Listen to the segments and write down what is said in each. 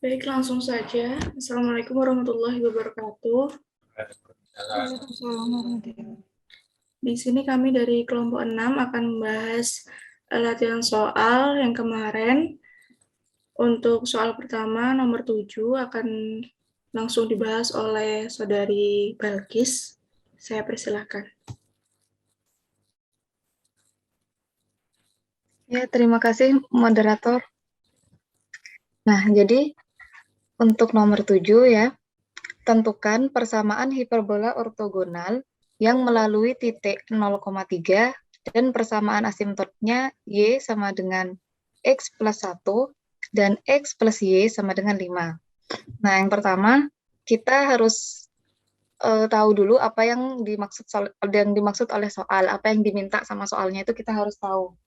Baik, langsung saja. Assalamualaikum warahmatullahi wabarakatuh. Waalaikumsalam warahmatullahi wabarakatuh. Di sini kami dari kelompok 6 akan membahas latihan soal yang kemarin. Untuk soal pertama, nomor 7, akan langsung dibahas oleh Saudari Balkis. Saya persilahkan. Ya, terima kasih moderator. Nah, jadi untuk nomor 7 ya, tentukan persamaan hiperbola ortogonal yang melalui titik 0,3 dan persamaan asimptotnya Y sama dengan X plus 1 dan X plus Y sama dengan 5. Nah, yang pertama, kita harus tahu dulu apa yang dimaksud oleh soal, apa yang diminta sama soalnya itu kita harus tahu.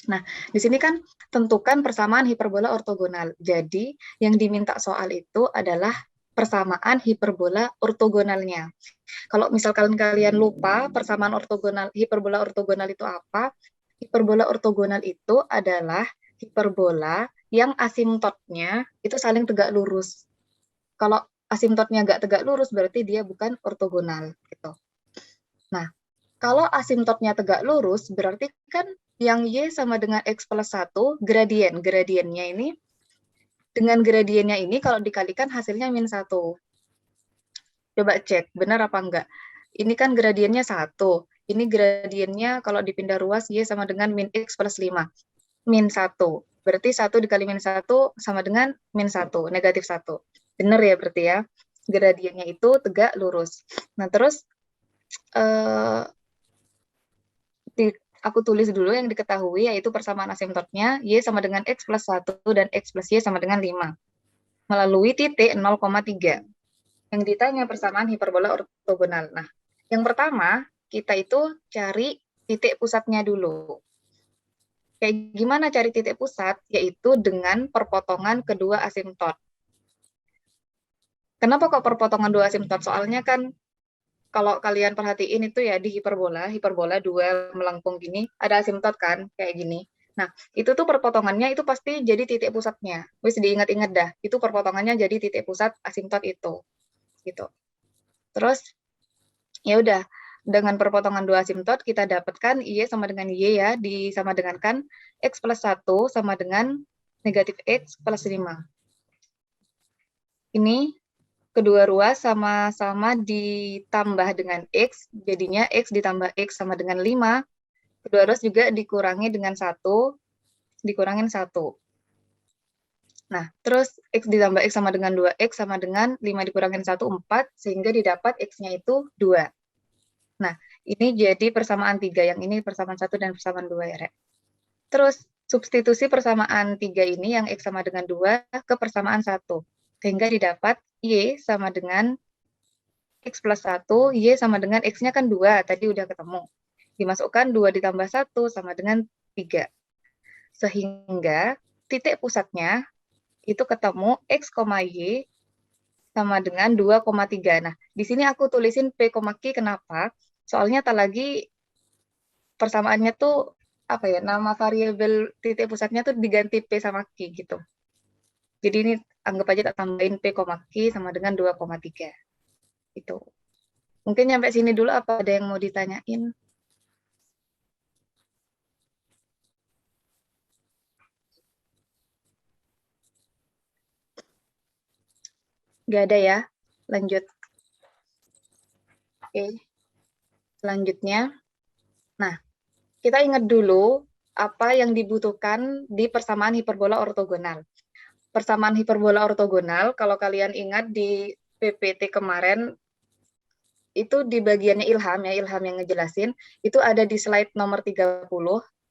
Nah, di sini kan tentukan persamaan hiperbola ortogonal. Jadi, yang diminta soal itu adalah persamaan hiperbola ortogonalnya. Kalau misalkan kalian lupa persamaan hiperbola ortogonal itu apa? Hiperbola ortogonal itu adalah hiperbola yang asimptotnya itu saling tegak lurus. Kalau asimptotnya nggak tegak lurus, berarti dia bukan ortogonal. Gitu. Nah, kalau asimptotnya tegak lurus, berarti kan yang Y sama dengan X plus 1, gradiennya ini, dengan gradiennya ini kalau dikalikan hasilnya min 1. Coba cek, benar apa enggak? Ini kan gradiennya 1. Ini gradiennya kalau dipindah ruas, Y sama dengan min X plus 5. Min 1. Berarti 1 dikali min 1 sama dengan min 1, negatif 1. Benar ya berarti ya? Gradiennya itu tegak lurus. Nah, terus aku tulis dulu yang diketahui, yaitu persamaan asimptotnya Y sama dengan X plus 1 dan X plus Y sama dengan 5. Melalui titik 0,3. Yang ditanya persamaan hiperbola ortogonal. Nah, yang pertama, kita itu cari titik pusatnya dulu. Kayak gimana cari titik pusat? Yaitu dengan perpotongan kedua asimptot. Kenapa kok perpotongan dua asimptot? Soalnya kan kalau kalian perhatiin itu ya di hiperbola dua melengkung gini, ada asimptot kan, kayak gini. Nah, itu tuh perpotongannya itu pasti jadi titik pusatnya. Wis diingat-ingat dah, itu perpotongannya jadi titik pusat asimptot itu. Gitu. Terus, ya udah, dengan perpotongan dua asimptot, kita dapatkan Y sama dengan Y ya, sama dengan kan X plus 1 sama dengan negatif X plus 5. Ini kedua ruas sama-sama ditambah dengan X, jadinya X ditambah X sama dengan 5. Kedua ruas juga dikurangi dengan 1, dikurangin 1. Nah, terus X ditambah X sama dengan 2X sama dengan 5 dikurangin 1, 4, sehingga didapat X-nya itu 2. Nah, ini jadi persamaan 3, yang ini persamaan 1 dan persamaan 2 ya, Rek. Terus, substitusi persamaan 3 ini yang X sama dengan 2 ke persamaan 1, sehingga didapat Y sama dengan X plus 1, Y sama dengan X-nya kan 2, tadi udah ketemu. Dimasukkan 2 ditambah 1 sama dengan 3. Sehingga titik pusatnya itu ketemu X, Y sama dengan 2,3. Nah, di sini aku tulisin P, Q, kenapa? Soalnya tak lagi persamaannya tuh, apa ya, nama variabel titik pusatnya tuh diganti P sama Q gitu. Jadi ini anggap aja tak tambahin P, Q sama dengan 2,3. Itu. Mungkin sampai sini dulu, apa ada yang mau ditanyain? Nggak ada ya? Lanjut. Oke. Selanjutnya. Nah, kita ingat dulu apa yang dibutuhkan di persamaan hiperbola ortogonal. Persamaan hiperbola ortogonal, kalau kalian ingat di PPT kemarin, itu di bagiannya Ilham yang ngejelasin, itu ada di slide nomor 30.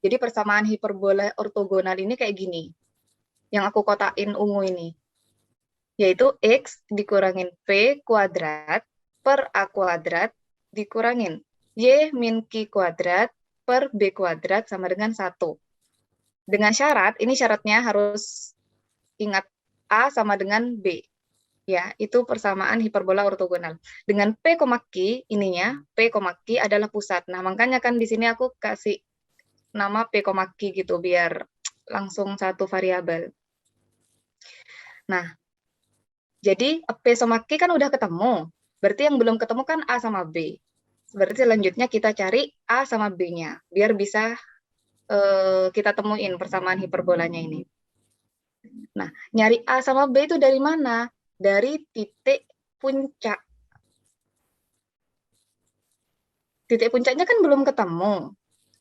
Jadi persamaan hiperbola ortogonal ini kayak gini. Yang aku kotakin ungu ini. Yaitu X dikurangin P kuadrat per A kuadrat dikurangin Y min Q kuadrat per B kuadrat sama dengan 1. Dengan syarat, ini syaratnya harus ingat A sama dengan B. Ya, itu persamaan hiperbola ortogonal. Dengan P, Q ininya, P, Q adalah pusat. Nah, makanya kan di sini aku kasih nama P, Q gitu, biar langsung satu variabel. Nah, jadi P sama Q kan udah ketemu. Berarti yang belum ketemu kan A sama B. Berarti selanjutnya kita cari A sama B-nya. Biar bisa kita temuin persamaan hiperbolanya ini. Nah, nyari A sama B itu dari mana? Dari titik puncak. Titik puncaknya kan belum ketemu.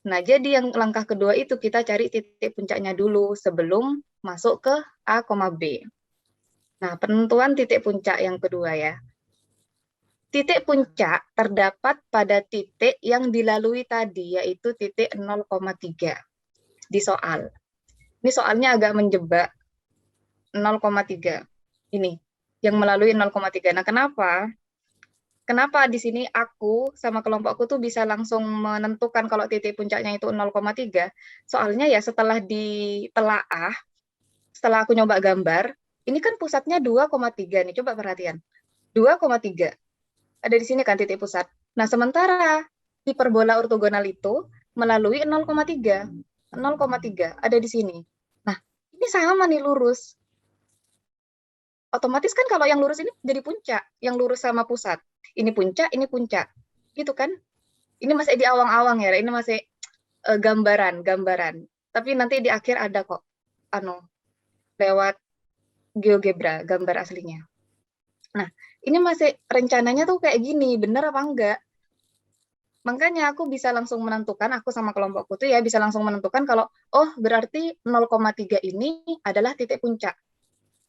Nah, jadi yang langkah kedua itu kita cari titik puncaknya dulu sebelum masuk ke A, B. Nah, penentuan titik puncak yang kedua ya. Titik puncak terdapat pada titik yang dilalui tadi, yaitu titik 0,3 di soal. Ini soalnya agak menjebak 0,3. Ini, yang melalui 0,3. Nah, kenapa? Kenapa di sini aku sama kelompokku tuh bisa langsung menentukan kalau titik puncaknya itu 0,3? Soalnya ya setelah ditelaah, setelah aku nyoba gambar, ini kan pusatnya 2,3 nih, coba perhatian. 2,3. Ada di sini kan titik pusat. Nah, sementara hiperbola ortogonal itu melalui 0,3. 0,3 ada di sini. Nah, ini sama nih lurus. Otomatis kan kalau yang lurus ini jadi puncak, yang lurus sama pusat. Ini puncak, ini puncak. Gitu kan? Ini masih di awang-awang ya, ini masih gambaran. Tapi nanti di akhir ada kok lewat GeoGebra gambar aslinya. Nah, ini masih rencananya tuh kayak gini, bener apa enggak? Makanya aku bisa langsung menentukan, aku sama kelompokku tuh ya bisa langsung menentukan kalau, oh berarti 0,3 ini adalah titik puncak.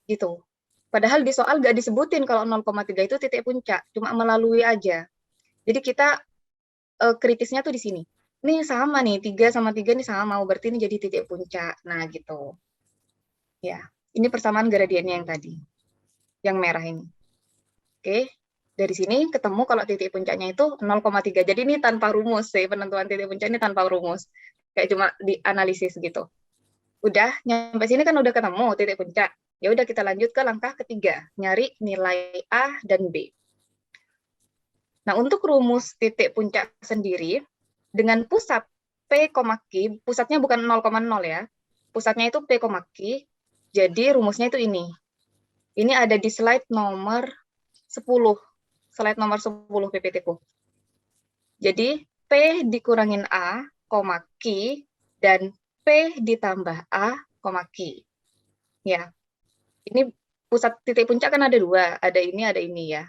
Gitu. Padahal di soal nggak disebutin kalau 0,3 itu titik puncak, cuma melalui aja. Jadi kita kritisnya tuh di sini. Ini sama nih, 3 sama 3 ini sama, berarti ini jadi titik puncak. Nah, gitu. Ya, ini persamaan gradiennya yang tadi. Yang merah ini. Oke, dari sini ketemu kalau titik puncaknya itu 0,3. Jadi ini tanpa rumus sih, penentuan titik puncak ini tanpa rumus. Kayak cuma dianalisis gitu. Udah, nyampe sini kan udah ketemu titik puncak. Ya udah kita lanjut ke langkah ketiga, nyari nilai A dan B. Nah, untuk rumus titik puncak sendiri, dengan pusat P, Q, pusatnya bukan 0,0 ya, pusatnya itu P, Q, jadi rumusnya itu ini. Ini ada di slide nomor 10, slide nomor 10 PPT-ku. Jadi, P dikurangin A, Q, dan P ditambah A, Q. Ya, ini pusat titik puncak kan ada dua, ada ini ya.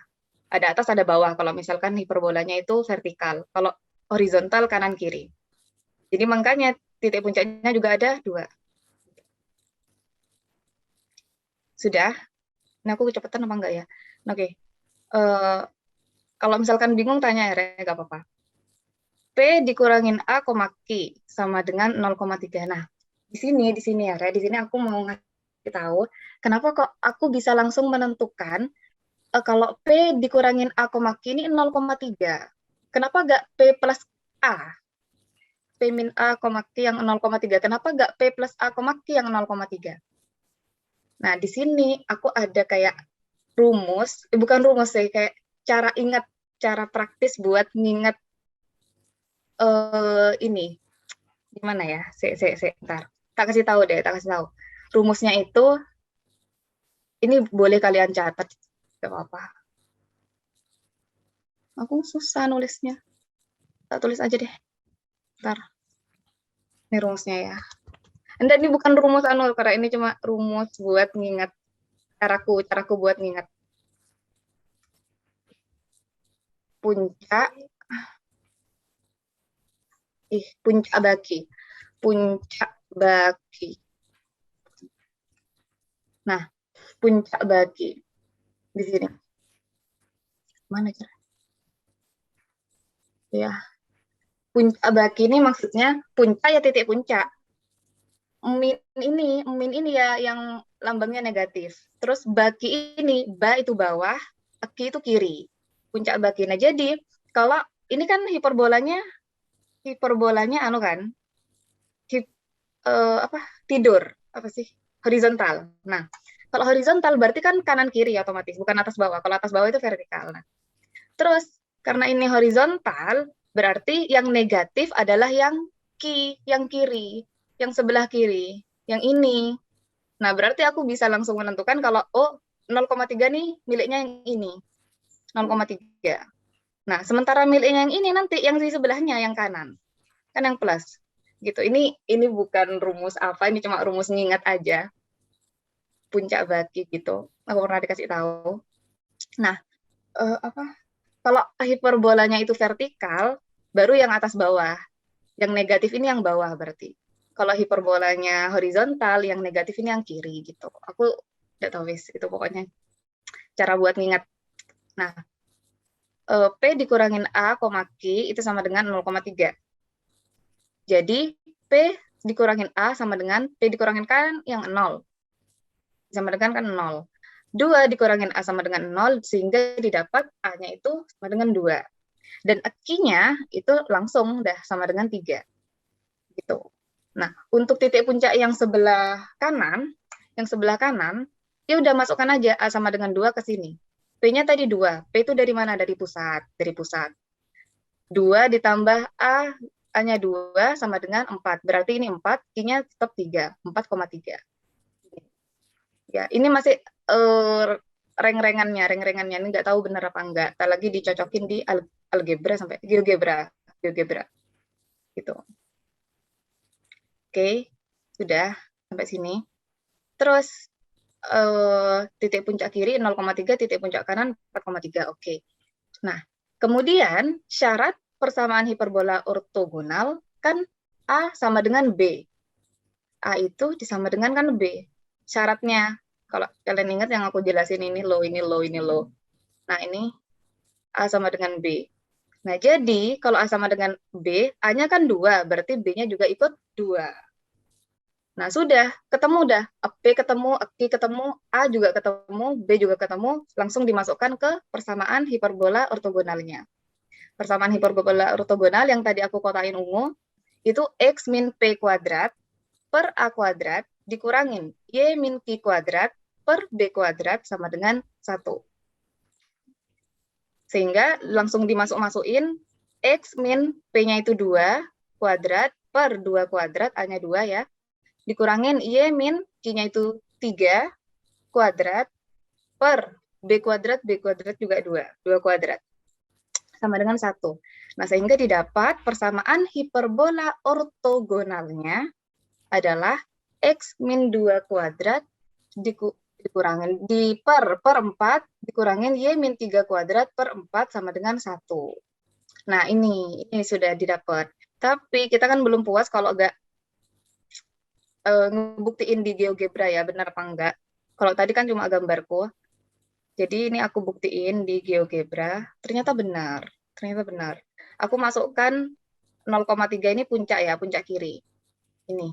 Ada atas, ada bawah. Kalau misalkan hiperbolanya itu vertikal. Kalau horizontal kanan kiri. Jadi makanya titik puncaknya juga ada dua. Sudah? Nah, aku kecepatan apa enggak ya? Oke. Kalau misalkan bingung tanya ya, nggak apa-apa. P dikurangin A, Q sama dengan 0,3. Nah, di sini ya, di sini aku mau ngasih tahu kenapa kok aku bisa langsung menentukan kalau P dikurangin A, Q ini 0,3. Kenapa nggak P plus A? P min A, Q yang 0,3. Kenapa nggak P plus A, Q yang 0,3? Nah, di sini aku ada kayak rumus, bukan rumus sih, kayak cara praktis buat nginget ini. Gimana ya? Ntar. Tak kasih tahu deh, tak kasih tahu. Rumusnya itu, ini boleh kalian catat. Gak apa-apa. Aku susah nulisnya. Tak tulis aja deh. Ntar. Ini rumusnya ya. Enggak, ini bukan rumus karena ini cuma rumus buat nginget. Caraku buat nginget. Puncak baki. Puncak baki. Nah, puncak baki. Di sini. Mana cara? Ya. Puncak baki ini maksudnya puncak ya titik puncak. Min ini ya yang lambangnya negatif. Terus baki ini, ba itu bawah, ki itu kiri. Puncak baki. Nah, jadi kalau ini kan hiperbolanya kan tidur apa sih, horizontal. Nah, kalau horizontal berarti kan kanan kiri otomatis, bukan atas bawah. Kalau atas bawah itu vertikal. Nah, terus karena ini horizontal berarti yang negatif adalah yang kiri, yang sebelah kiri, yang ini. Nah, berarti aku bisa langsung menentukan kalau, oh, 0,3 nih miliknya yang ini, 0,3. Nah, sementara miliknya yang ini nanti yang di sebelahnya yang kanan, kan yang plus. Gitu. Ini bukan rumus apa, ini cuma rumus ngingat aja. Puncak bagi gitu. Aku pernah dikasih tahu. Nah, apa? Kalau hiperbolanya itu vertikal, baru yang atas bawah. Yang negatif ini yang bawah berarti. Kalau hiperbolanya horizontal, yang negatif ini yang kiri gitu. Aku nggak tahu wis, itu pokoknya cara buat ngingat. Nah, P dikurangin A, Q itu sama dengan 0,3. Jadi, P dikurangin A sama dengan P dikurangin kan yang 0. Sama dengan kan 0. 2 dikurangin A sama dengan 0, sehingga didapat A-nya itu sama dengan 2. Dan Q-nya itu langsung dah sama dengan 3. Gitu. Nah, untuk titik puncak yang sebelah kanan, ya udah masukkan aja A sama dengan 2 ke sini. P-nya tadi 2. P itu dari mana? Dari pusat. 2 ditambah A, A-nya 2 sama dengan 4. Berarti ini 4, Q-nya tetap 3. 4,3. Ya, ini masih reng-rengannya. Ini nggak tahu benar apa enggak. Tak lagi dicocokin di algebra sampai GeoGebra. Gitu. Oke, sudah sampai sini. Terus titik puncak kiri 0,3, titik puncak kanan 4,3. Oke. Nah, kemudian syarat persamaan hiperbola ortogonal kan A sama dengan B. A itu disama dengan kan B. Syaratnya, kalau kalian ingat yang aku jelasin ini low, ini low, ini low. Nah, ini A sama dengan B. Nah, jadi kalau A sama dengan B, A-nya kan 2, berarti B-nya juga ikut 2. Nah, sudah, ketemu dah. P ketemu, Q ketemu, A juga ketemu, B juga ketemu, langsung dimasukkan ke persamaan hiperbola ortogonalnya. Persamaan hiperbola ortogonal yang tadi aku kotain ungu, itu X min P kuadrat per A kuadrat dikurangin Y min Q kuadrat per B kuadrat sama dengan 1. Sehingga langsung dimasuk-masukin X min P-nya itu 2 kuadrat per 2 kuadrat, A-nya 2 ya, dikurangin Y min Q-nya itu 3 kuadrat per B kuadrat juga 2 kuadrat. Sama dengan 1. Nah, sehingga didapat persamaan hiperbola ortogonalnya adalah X min 2 kuadrat dikurangin per 4 dikurangin Y min 3 kuadrat per 4 sama dengan 1. Nah, ini sudah didapat. Tapi kita kan belum puas kalau nggak ngebuktiin di GeoGebra ya, benar apa enggak. Kalau tadi kan cuma gambarku. Jadi ini aku buktiin di GeoGebra, ternyata benar. Aku masukkan 0,3 ini puncak ya, puncak kiri. Ini.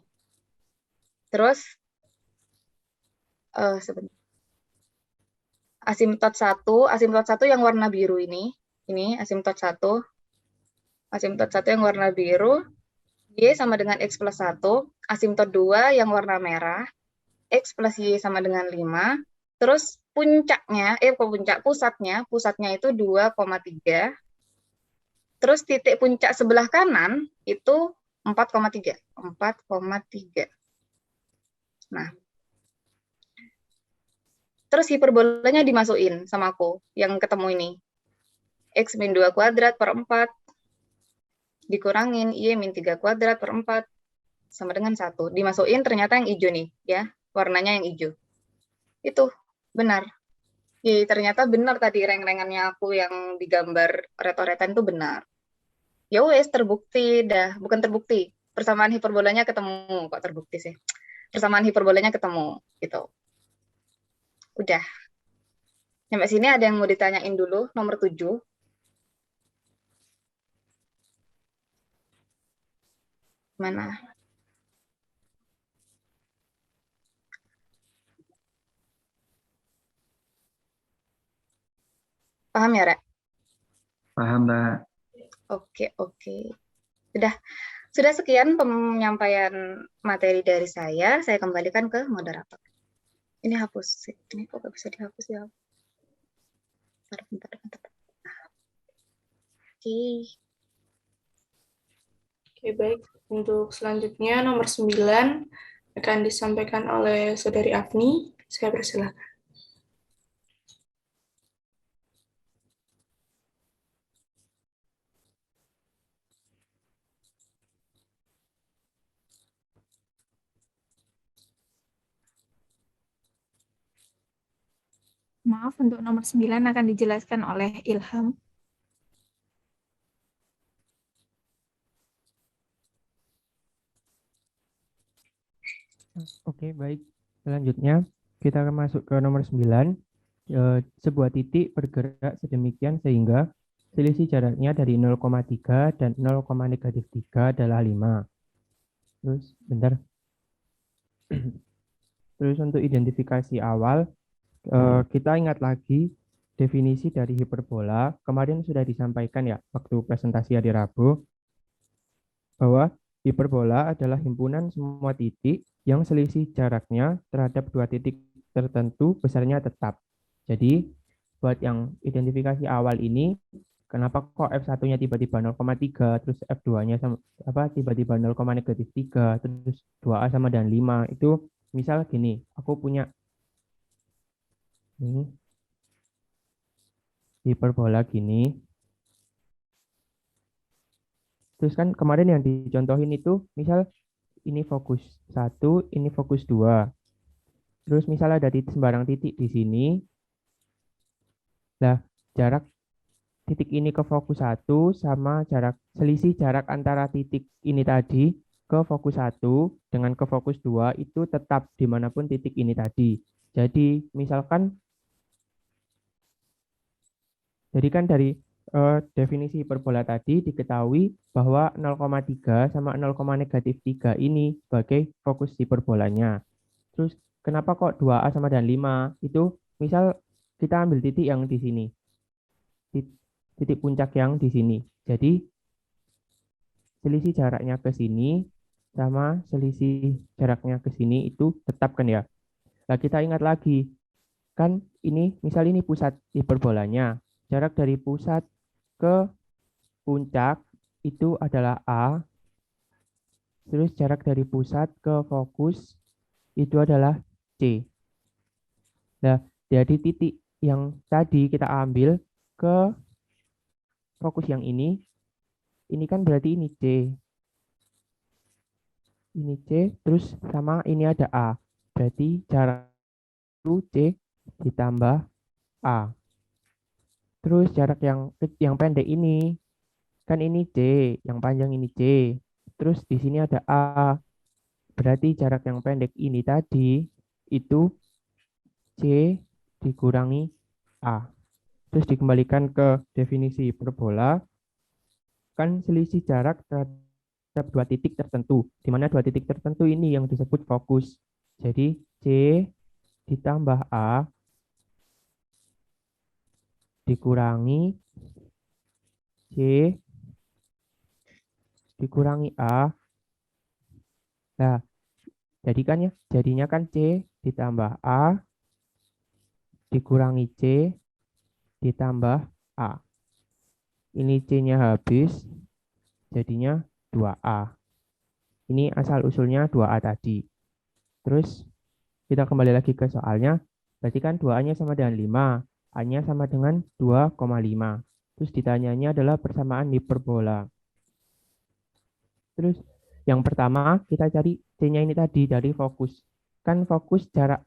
Terus sebentar. Asimtot 1 yang warna biru ini asimtot 1 yang warna biru, Y sama dengan X plus 1, asimtot 2 yang warna merah, X plus Y sama dengan 5, terus pusatnya itu 2,3, terus titik puncak sebelah kanan itu 4,3. Nah, terus hiperbolanya dimasukin sama aku, yang ketemu ini. X min 2 kuadrat per 4, dikurangin Y min 3 kuadrat per 4, sama dengan 1. Dimasukin ternyata yang hijau nih, ya. Warnanya yang hijau. Itu, benar. Ya, ternyata benar tadi reng-rengannya aku yang digambar retoretan itu benar. Ya wes, terbukti dah. Bukan terbukti. Persamaan hiperbolanya ketemu. Kok terbukti sih? Persamaan hiperbolanya ketemu. Gitu. Udah. Sampai sini ada yang mau ditanyain dulu, nomor 7. Mana? Paham ya, Rek? Paham, Mbak. Oke. Sudah sekian penyampaian materi dari saya. Saya kembalikan ke moderator. Ini hapus. Ini kok nggak bisa dihapus ya? Bentar. Oke, baik. Untuk selanjutnya nomor 9 akan disampaikan oleh Saudari Afni. Saya persilakan. Maaf, untuk nomor 9 akan dijelaskan oleh Ilham. Oke, baik. Selanjutnya, kita akan masuk ke nomor 9. Sebuah titik bergerak sedemikian sehingga selisih jaraknya dari 0,3 dan 0,-3 adalah 5. Terus, bentar. Terus untuk identifikasi awal, kita ingat lagi definisi dari hiperbola. Kemarin sudah disampaikan ya, waktu presentasi hari Rabu, bahwa hiperbola adalah himpunan semua titik yang selisih jaraknya terhadap dua titik tertentu besarnya tetap. Jadi, buat yang identifikasi awal ini, kenapa kok F1-nya tiba-tiba 0,3, terus F2-nya sama tiba-tiba 0,-3, terus 2A sama dengan 5. Itu misal gini, aku punya ini hiperbola gini. Terus kan kemarin yang dicontohin itu misal ini fokus 1, ini fokus 2. Terus misal ada sembarang titik di sini. Nah, jarak titik ini ke fokus 1 sama selisih jarak antara titik ini tadi ke fokus 1 dengan ke fokus 2 itu tetap dimanapun titik ini tadi. Jadi misalkan, dari definisi hiperbola tadi diketahui bahwa 0,3 sama 0,-3 ini sebagai fokus hiperbolanya. Terus kenapa kok 2A sama dengan 5? Itu misal kita ambil titik yang di sini. Titik puncak yang di sini. Jadi selisih jaraknya ke sini sama selisih jaraknya ke sini itu tetap kan ya. Nah, kita ingat lagi. Kan ini misal ini pusat hiperbolanya. Jarak dari pusat ke puncak itu adalah A. Terus jarak dari pusat ke fokus itu adalah C. Nah, dari titik yang tadi kita ambil ke fokus yang ini kan berarti ini C. Ini C, terus sama ini ada A. Berarti jarak itu C ditambah A. Terus jarak yang pendek ini, kan ini C, yang panjang ini C. Terus di sini ada A. Berarti jarak yang pendek ini tadi itu C dikurangi A. Terus dikembalikan ke definisi hiperbola, kan selisih jarak terhadap dua titik tertentu, di mana dua titik tertentu ini yang disebut fokus. Jadi C ditambah A dikurangi C dikurangi A. Nah, jadinya kan C ditambah A dikurangi C ditambah A. Ini C-nya habis, jadinya 2A. Ini asal-usulnya 2A tadi. Terus kita kembali lagi ke soalnya, berarti kan 2A-nya sama dengan 5, A-nya sama dengan 2,5. Terus ditanyanya adalah persamaan hiperbola. Terus yang pertama kita cari C-nya ini tadi dari fokus. Kan fokus jarak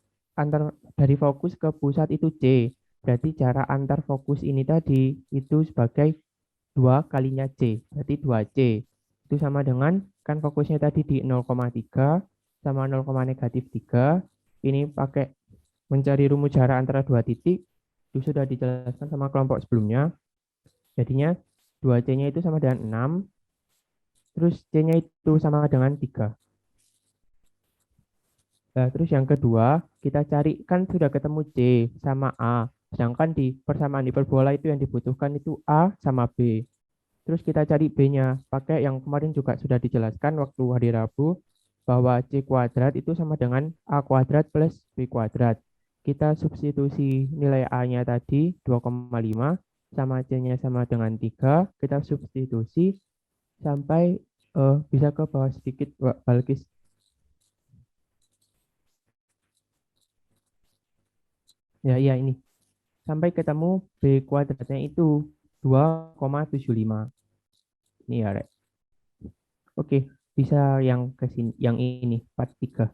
dari fokus ke pusat itu C. Berarti jarak antar fokus ini tadi itu sebagai 2 kalinya C. Berarti 2C. Itu sama dengan, kan fokusnya tadi di 0,3 sama 0,-3. Ini pakai mencari rumus jarak antara dua titik. Itu sudah dijelaskan sama kelompok sebelumnya. Jadinya 2C-nya itu sama dengan 6. Terus C-nya itu sama dengan 3. Nah, terus yang kedua, kita cari, kan sudah ketemu C sama A. Sedangkan di persamaan hiperbola itu yang dibutuhkan itu A sama B. Terus kita cari B-nya. Pakai yang kemarin juga sudah dijelaskan waktu hari Rabu, bahwa C kuadrat itu sama dengan A kuadrat plus B kuadrat. Kita substitusi nilai A-nya tadi 2,5 sama C-nya sama dengan 3. Kita substitusi sampai bisa ke bawah sedikit, Mbak Balkis. Ya, iya ini. Sampai ketemu B kuadratnya itu 2,75. Ini ya, Rek. Oke, bisa yang ke sini, yang ini, part 3.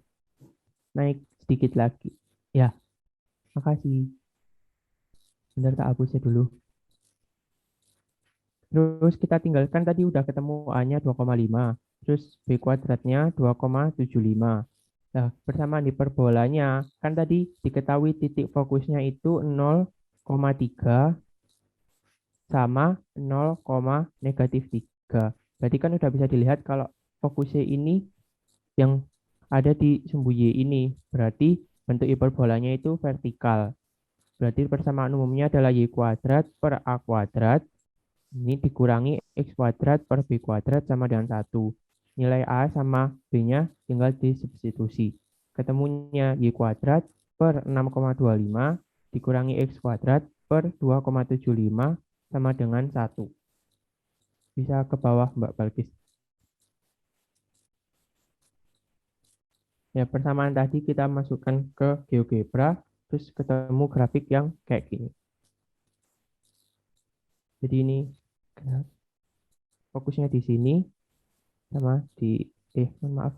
Naik sedikit lagi. Ya, makasih. Bentar tak hapusnya dulu. Terus kita tinggalkan tadi udah ketemu A-nya 2,5. Terus B kuadratnya 2,75. Nah, persamaan hiperbolanya, kan tadi diketahui titik fokusnya itu 0,3 sama 0, negatif 3. Berarti kan udah bisa dilihat kalau fokusnya ini yang ada di sumbu Y ini. Berarti bentuk hiperbolanya itu vertikal. Berarti persamaan umumnya adalah Y kuadrat per A kuadrat. Ini dikurangi X kuadrat per B kuadrat sama dengan 1. Nilai A sama B-nya tinggal disubstitusi. Ketemunya Y kuadrat per 6,25 dikurangi X kuadrat per 2,75 sama dengan 1. Bisa ke bawah, Mbak Balkis. Ya, persamaan tadi kita masukkan ke GeoGebra, terus ketemu grafik yang kayak gini. Jadi ini fokusnya di sini sama di mohon maaf.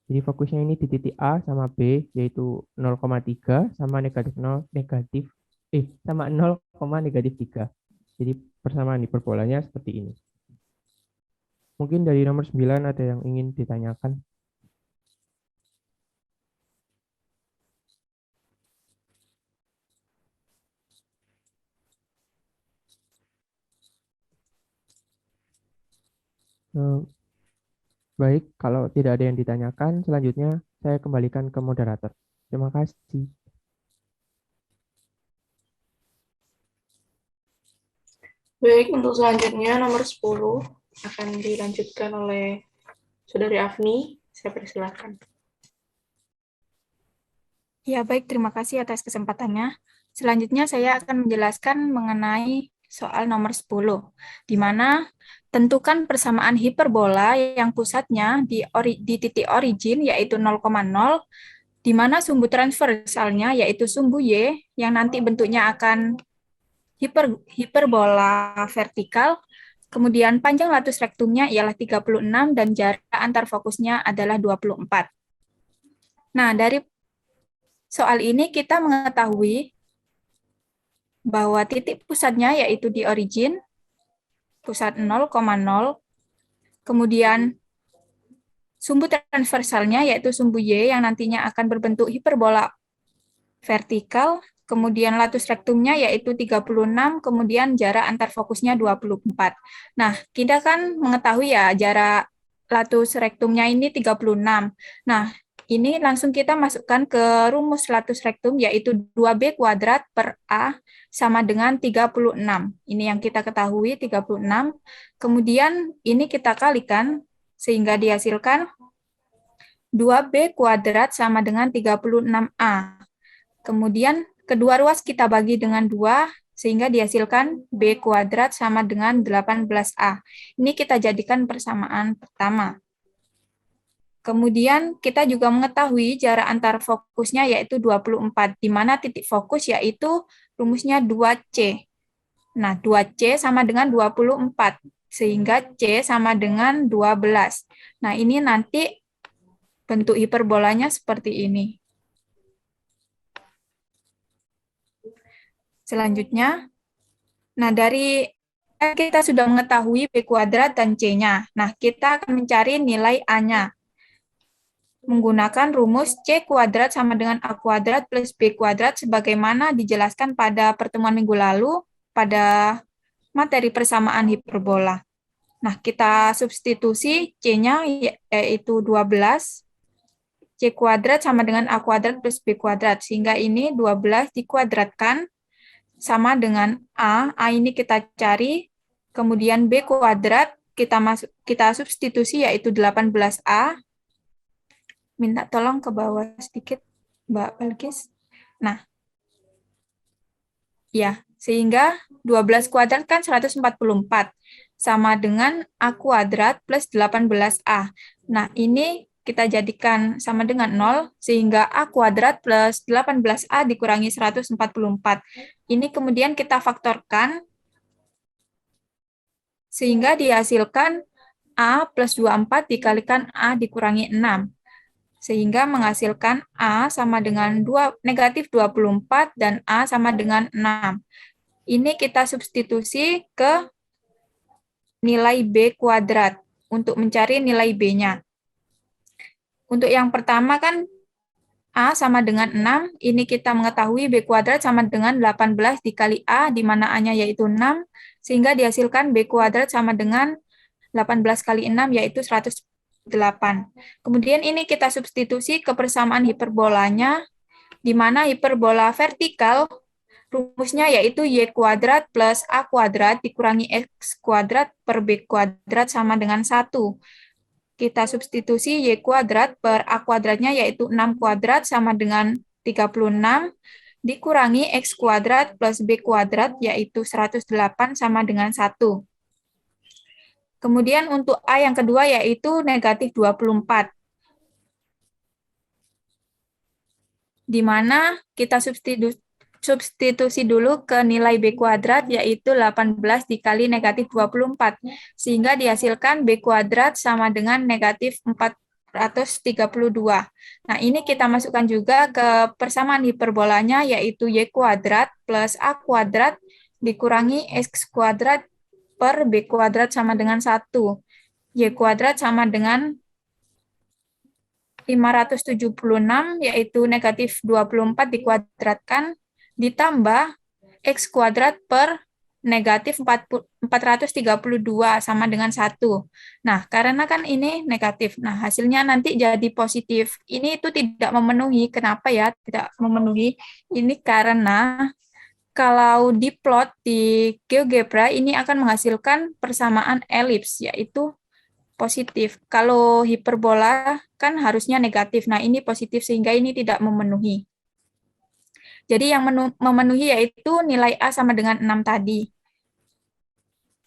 Jadi fokusnya ini di titik A sama B yaitu 0,3 sama negatif 0 negatif sama 0, negatif 3. Jadi persamaan hiperbolanya seperti ini. Mungkin dari nomor 9 ada yang ingin ditanyakan. Baik, kalau tidak ada yang ditanyakan, selanjutnya saya kembalikan ke moderator. Terima kasih. Baik, untuk selanjutnya nomor 10 akan dilanjutkan oleh Saudari Afni. Saya persilakan. Ya, baik. Terima kasih atas kesempatannya. Selanjutnya saya akan menjelaskan mengenai soal nomor 10, di mana tentukan persamaan hiperbola yang pusatnya di titik origin, yaitu 0,0, di mana sumbu transversalnya, yaitu sumbu Y, yang nanti bentuknya akan hiperbola vertikal, kemudian panjang latus rektumnya ialah 36 dan jarak antar fokusnya adalah 24. Nah, dari soal ini kita mengetahui bahwa titik pusatnya yaitu di origin, pusat 0,0, kemudian sumbu transversalnya yaitu sumbu Y yang nantinya akan berbentuk hiperbola vertikal, kemudian latus rektumnya yaitu 36, kemudian jarak antar fokusnya 24. Nah, kita kan mengetahui ya jarak latus rektumnya ini 36. Nah, ini langsung kita masukkan ke rumus latus rektum yaitu 2B kuadrat per A sama dengan 36. Ini yang kita ketahui 36. Kemudian ini kita kalikan sehingga dihasilkan 2B kuadrat sama dengan 36A. Kemudian kedua ruas kita bagi dengan 2 sehingga dihasilkan B kuadrat sama dengan 18A. Ini kita jadikan persamaan pertama. Kemudian kita juga mengetahui jarak antar fokusnya yaitu 24, di mana titik fokus yaitu rumusnya 2C. Nah, 2C sama dengan 24, sehingga C sama dengan 12. Nah, ini nanti bentuk hiperbolanya seperti ini. Selanjutnya, nah dari kita sudah mengetahui B kuadrat dan C-nya. Nah, kita akan mencari nilai A-nya. Menggunakan rumus C kuadrat sama dengan A kuadrat plus B kuadrat sebagaimana dijelaskan pada pertemuan minggu lalu pada materi persamaan hiperbola. Nah, kita substitusi C-nya yaitu 12, C kuadrat sama dengan A kuadrat plus B kuadrat, sehingga ini 12 dikuadratkan sama dengan A ini kita cari, kemudian B kuadrat kita substitusi yaitu 18A. Minta tolong ke bawah sedikit, Mbak Balkis. Nah, ya, sehingga 12 kuadrat kan 144, sama dengan A kuadrat plus 18A. Nah, ini kita jadikan sama dengan 0, sehingga A kuadrat plus 18A dikurangi 144. Ini kemudian kita faktorkan, sehingga dihasilkan A plus 24 dikalikan A dikurangi 6. Sehingga menghasilkan A sama dengan negatif 24 dan A sama dengan 6. Ini kita substitusi ke nilai B kuadrat untuk mencari nilai B-nya. Untuk yang pertama kan A sama dengan 6, ini kita mengetahui B kuadrat sama dengan 18 dikali A, di mana A-nya yaitu 6, sehingga dihasilkan B kuadrat sama dengan 18 kali 6, yaitu 108. Kemudian ini kita substitusi ke persamaan hiperbolanya, di mana hiperbola vertikal rumusnya yaitu Y kuadrat plus A kuadrat dikurangi X kuadrat per B kuadrat sama dengan 1. Kita substitusi Y kuadrat per A kuadratnya yaitu 6 kuadrat sama dengan 36 dikurangi X kuadrat plus B kuadrat yaitu 108 sama dengan 1. Kemudian untuk A yang kedua yaitu negatif 24. Di mana kita substitusi dulu ke nilai B kuadrat, yaitu 18 dikali negatif 24, sehingga dihasilkan B kuadrat sama dengan negatif 432. Nah, ini kita masukkan juga ke persamaan hiperbolanya, yaitu Y kuadrat plus A kuadrat dikurangi X kuadrat per B kuadrat sama dengan 1. Y kuadrat sama dengan 576, yaitu negatif 24 dikuadratkan, ditambah X kuadrat per negatif 432 sama dengan 1. Nah, karena kan ini negatif, nah hasilnya nanti jadi positif. Ini itu tidak memenuhi. Kenapa ya tidak memenuhi? Ini karena kalau diplot di GeoGebra, ini akan menghasilkan persamaan elips, yaitu positif. Kalau hiperbola kan harusnya negatif. Nah, ini positif sehingga ini tidak memenuhi. Jadi yang memenuhi yaitu nilai A sama dengan 6 tadi.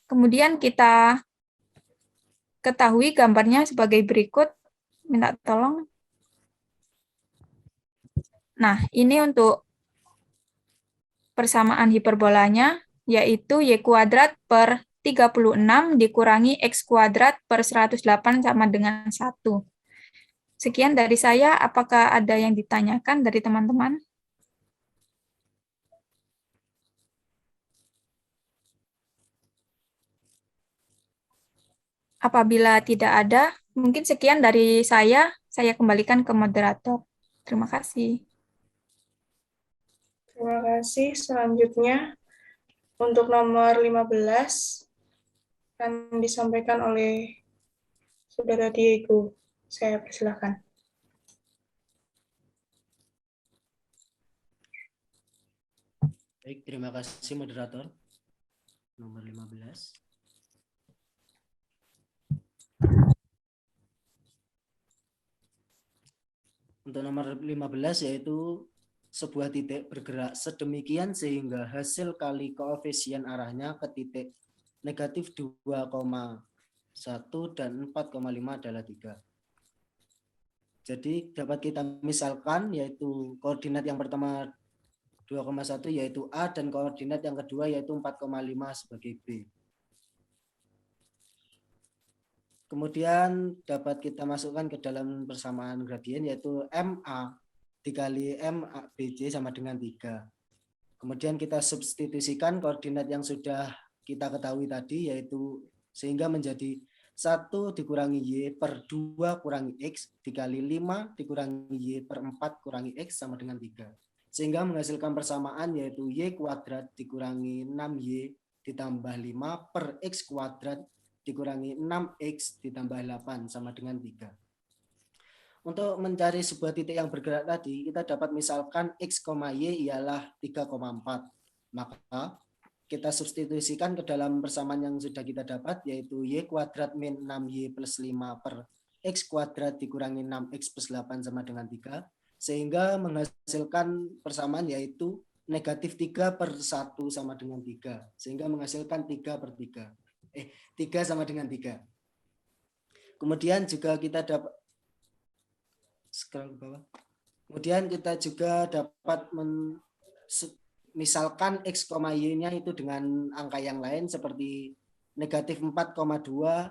Kemudian kita ketahui gambarnya sebagai berikut. Minta tolong. Nah, ini untuk persamaan hiperbolanya, yaitu Y kuadrat per 36 dikurangi X kuadrat per 108 sama dengan 1. Sekian dari saya, apakah ada yang ditanyakan dari teman-teman? Apabila tidak ada, mungkin sekian dari saya kembalikan ke moderator. Terima kasih. Terima kasih. Selanjutnya, untuk nomor 15, akan disampaikan oleh Saudara Diego. Saya persilakan. Baik, terima kasih moderator. Nomor 15. Untuk nomor 15 yaitu sebuah titik bergerak sedemikian sehingga hasil kali koefisien arahnya ke titik negatif 2,1 dan 4,5 adalah 3. Jadi dapat kita misalkan yaitu koordinat yang pertama 2,1 yaitu A dan koordinat yang kedua yaitu 4,5 sebagai B. Kemudian dapat kita masukkan ke dalam persamaan gradien yaitu MA dikali MBJ sama dengan 3. Kemudian kita substitusikan koordinat yang sudah kita ketahui tadi yaitu sehingga menjadi 1 dikurangi Y per 2 kurangi X dikali 5 dikurangi Y per 4 kurangi X sama dengan 3. Sehingga menghasilkan persamaan yaitu Y kuadrat dikurangi 6Y ditambah 5 per X kuadrat dikurangi 6X ditambah 8 sama dengan 3. Untuk mencari sebuah titik yang bergerak tadi, kita dapat misalkan X, Y ialah 3,4. Maka kita substitusikan ke dalam persamaan yang sudah kita dapat, yaitu Y kuadrat min 6Y plus 5 per X kuadrat dikurangi 6X plus 8 sama dengan 3. Sehingga menghasilkan persamaan yaitu negatif 3 per 1 sama dengan 3. Sehingga menghasilkan 3 per 3. 3 sama dengan 3. Kemudian juga kita dapat scroll ke bawah. Kemudian kita juga dapat misalkan X, Y-nya itu dengan angka yang lain seperti negatif 4,2,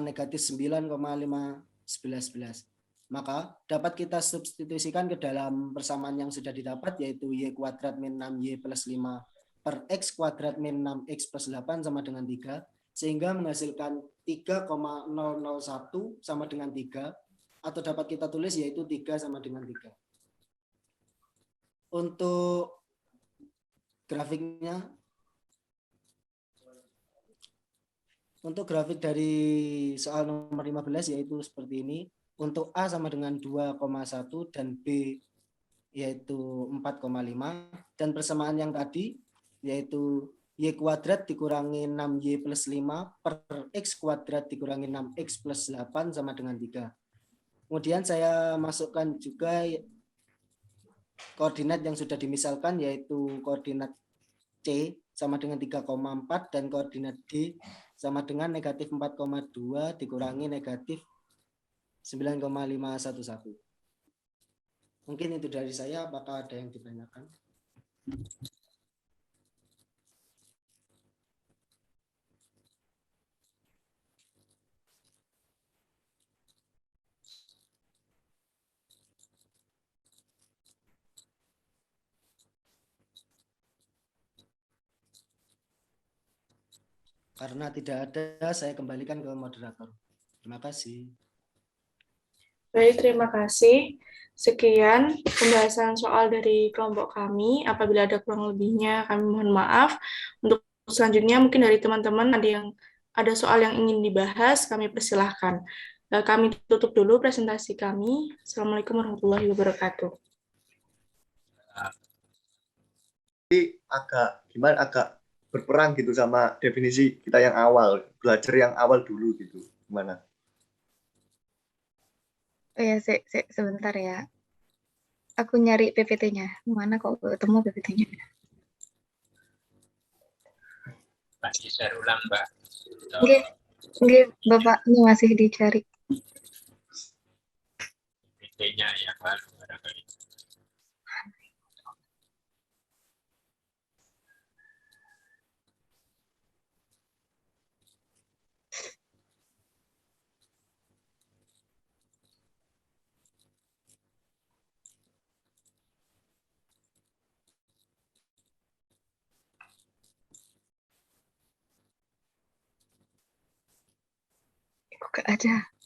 negatif 9,5, 11. Maka dapat kita substitusikan ke dalam persamaan yang sudah didapat, yaitu Y kuadrat min 6Y plus 5 per X kuadrat min 6X plus 8 sama dengan 3, sehingga menghasilkan 3,001 sama dengan 3, atau dapat kita tulis yaitu 3 sama dengan 3. Untuk grafiknya, untuk grafik dari soal nomor 15 yaitu seperti ini. Untuk A sama dengan 2,1 dan B yaitu 4,5, dan persamaan yang tadi yaitu Y kuadrat dikurangi 6Y plus 5 per X kuadrat dikurangi 6X plus 8 sama dengan 3. Kemudian saya masukkan juga koordinat yang sudah dimisalkan, yaitu koordinat C sama dengan 3,4 dan koordinat D sama dengan negatif 4,2 dikurangi negatif 9,511. Mungkin itu dari saya. Apakah ada yang ditanyakan? Karena tidak ada, saya kembalikan ke moderator. Terima kasih. Baik, terima kasih. Sekian pembahasan soal dari kelompok kami. Apabila ada kurang lebihnya, kami mohon maaf. Untuk selanjutnya, mungkin dari teman-teman ada soal yang ingin dibahas, kami persilahkan. Kami tutup dulu presentasi kami. Assalamualaikum warahmatullahi wabarakatuh. Agak berperang gitu sama definisi kita yang awal, belajar yang awal dulu gitu. Gimana? Oh ya, sebentar ya. Aku nyari PPT-nya. Mana kok ketemu PPT-nya? Pak, share ulang, Mbak. Oke, Bapak, ini masih dicari. PPT-nya yang baru barangkali.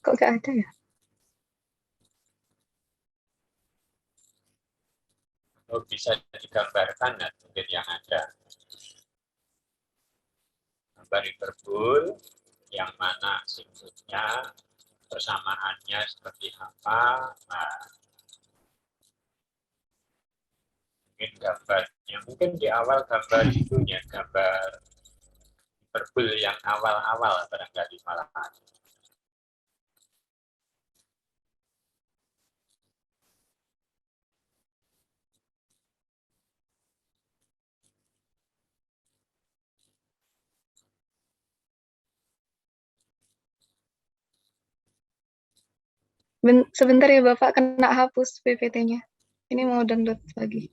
Kok gak ada ya? Oh, bisa digambarkan ya, mungkin yang ada. Gambar hiperbol, yang mana simbolnya, persamaannya seperti apa. Nah, mungkin gambarnya, mungkin di awal gambar itunya, gambar hiperbol yang awal-awal barangkali malahan. Sebentar ya Bapak, kena hapus PPT-nya. Ini mau download lagi.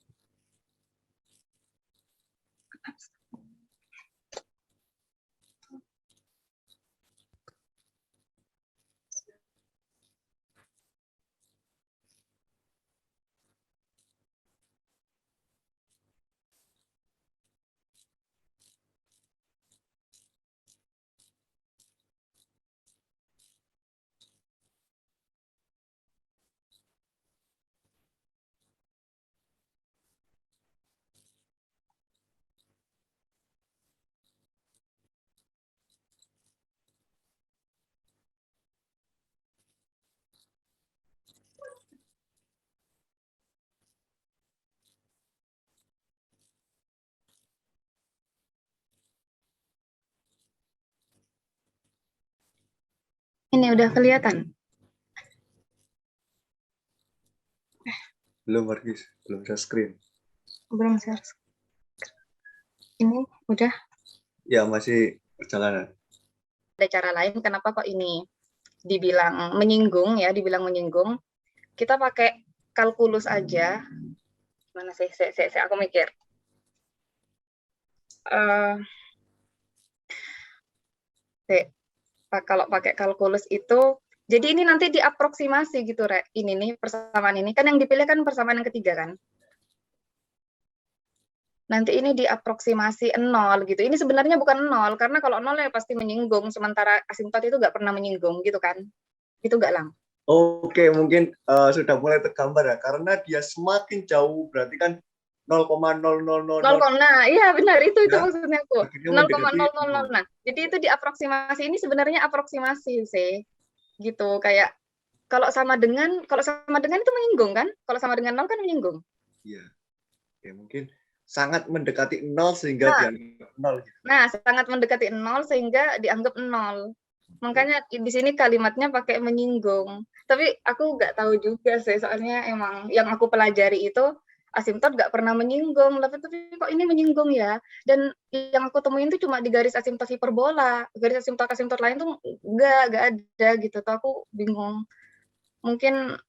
Ini udah kelihatan? Belum, Margis. Belum share screen. Belum share. Ini udah? Ya, masih perjalanan. Ada cara lain kenapa kok ini dibilang menyinggung ya, dibilang menyinggung. kita pakai kalkulus aja. Mana sih? Aku mikir. Kalau pakai kalkulus itu, jadi ini nanti diaproksimasi gitu, Rek. Ini nih persamaan ini. Kan yang dipilih kan persamaan yang ketiga kan? Nanti ini diaproksimasi 0 gitu. Ini sebenarnya bukan 0, karena kalau 0 ya pasti menyinggung, sementara asimtot itu nggak pernah menyinggung gitu kan. Itu nggak Lang? Oke, mungkin sudah mulai tergambar ya, karena dia semakin jauh berarti kan 0,0000. Nah, iya benar, itu Ya, maksudnya aku. akhirnya mendekati 0,000. Nah, jadi itu diaproksimasi, ini sebenarnya aproksimasi sih. Gitu, kayak kalau sama dengan itu menyinggung kan? Kalau sama dengan 0 kan menyinggung. Iya. Oke, mungkin sangat mendekati 0 sehingga dianggap 0 gitu. Nah, sangat mendekati 0 sehingga dianggap 0. Makanya di sini kalimatnya pakai menyinggung. Tapi aku nggak tahu juga sih, soalnya emang yang aku pelajari itu asimtot nggak pernah menyinggung. Tapi kok ini menyinggung ya? Dan yang aku temuin itu cuma di garis asimtot hiperbola. Garis asimtot lain tuh nggak ada gitu. Tuh aku bingung. Mungkin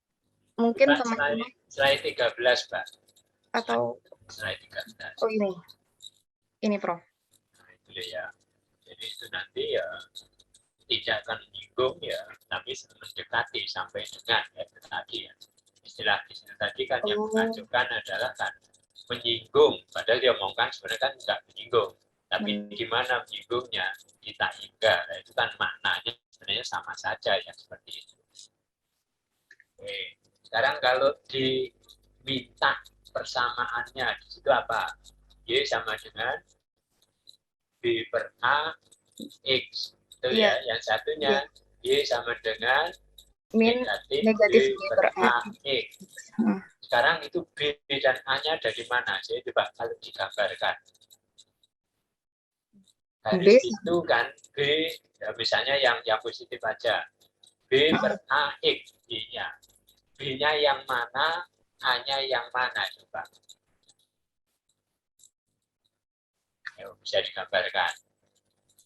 teman-teman slide 13, Pak. Atau slide 13. Oh ini Prof. Nah, itu ya. Jadi itu nanti ya tidak akan menyinggung ya, tapi mendekati sampai dengan ya, tadi ya. Istilah tadi kan yang dimajukan adalah kan menyinggung, padahal dia omongkan sebenarnya kan nggak menyinggung, tapi gimana menyinggungnya kita hingga, nah, itu kan maknanya sebenarnya sama saja ya, seperti itu. Oke. Sekarang kalau diminta persamaannya di situ apa? Y sama dengan B per A X. Itu ya. Yang satunya Y sama dengan negatif B per A X. Sekarang itu B dan A-nya dari mana? Jadi coba kalau digambarkan. Garis itu kan B, ya misalnya yang positif aja. B per A X Y-nya. B-nya yang mana, A-nya yang mana coba? Ya, bisa digambarkan.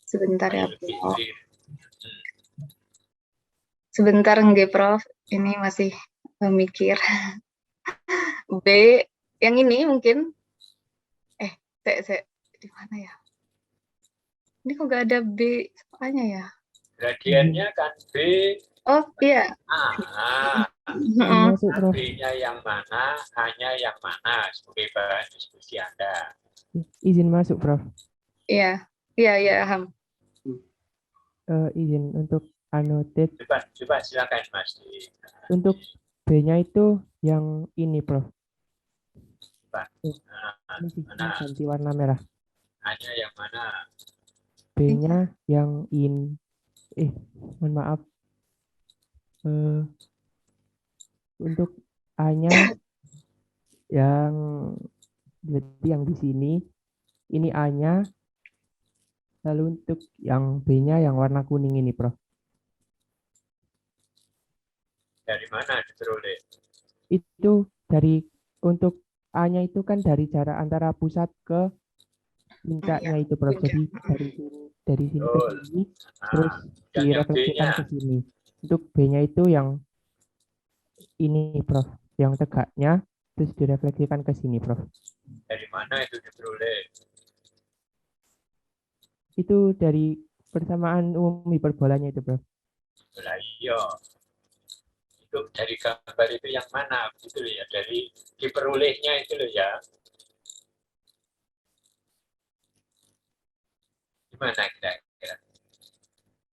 Sebentar ya, Prof. Sebentar nggih, Prof. Ini masih memikir. B yang ini mungkin di mana ya? Ini kok nggak ada B apanya ya? Gradiennya kan B. Oh iya. B-nya yang mana, A-nya yang mana sebagai bahan diskusi Anda. Izin masuk, Prof. Iya, Ham. Izin untuk annotate. Coba silakan Mas. Untuk B-nya itu yang ini, Prof. Ini ganti warna merah. A-nya yang mana? B-nya yang in. Mohon maaf. Untuk A-nya yang berarti yang di sini. Ini A-nya. Lalu untuk yang B-nya yang warna kuning ini, Prof. Dari mana diperoleh? Itu dari untuk A-nya itu kan dari jarak antara pusat ke puncaknya itu, Prof. Jadi dari sini ke sini, terus direfleksikan ke sini. Untuk B-nya itu yang ini, Prof. Yang tegaknya, terus direfleksikan ke sini, Prof. Dari mana itu diperoleh? Itu dari persamaan umum hiperbolanya itu, Prof. Iya. Itu dari gambar itu yang mana? Gitu ya, dari diperolehnya itu loh ya. Gimana kira-kira?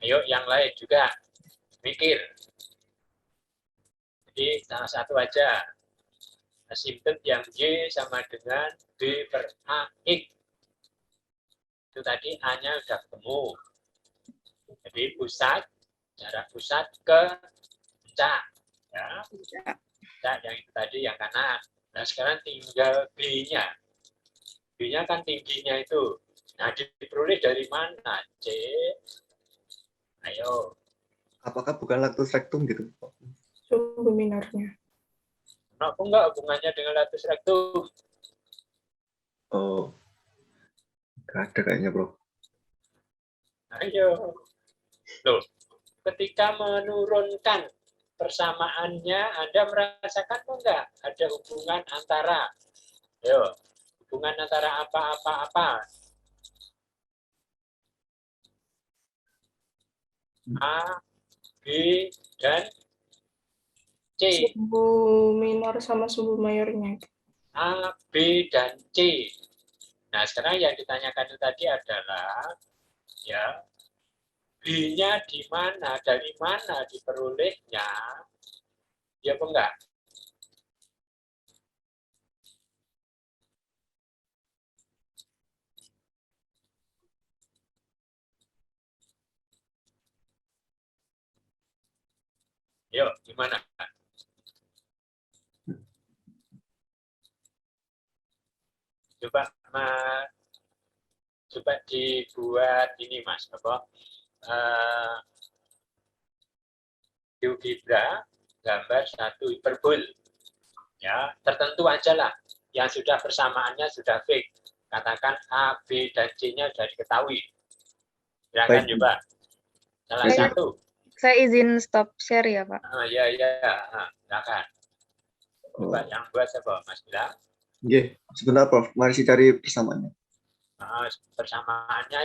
Ayo yang lain juga mikir. Jadi salah satu aja. Asimtot yang Y sama dengan B per AX. Itu tadi A-nya sudah ketemu. Jadi jarak pusat ke puncak. Ya. Puncak yang itu tadi yang kanan. Nah sekarang tinggal B-nya. B-nya kan tingginya itu. Nah diperoleh dari mana? C. Ayo. Apakah bukan lactus rectum gitu? Sumbu minornya. Kenapa enggak hubungannya dengan lactus rectum? Oh. Gak ada kayaknya, Bro. Ayo. Loh, ketika menurunkan persamaannya Anda merasakan enggak ada hubungan antara, hubungan antara apa-apa-apa, A, B, dan C. Sumbu minor sama sumbu mayornya. A, B, dan C. Nah, sekarang yang ditanyakan itu tadi adalah, ya, B-nya di mana, dari mana diperolehnya, ya apa enggak? Yuk, gimana? Coba, coba dibuat ini, Mas, apa? GeoGebra, gambar satu hiperbol. Ya, tertentu aja lah. Yang sudah persamaannya sudah fix. Katakan A, B, dan C-nya sudah diketahui. Silakan coba. Salah satu. Saya izin stop share ya, Pak. Ya, silakan. Coba yang buat siapa, Mas Bila? Oke, sebentar Prof. Mari sih cari persamaannya. Persamaannya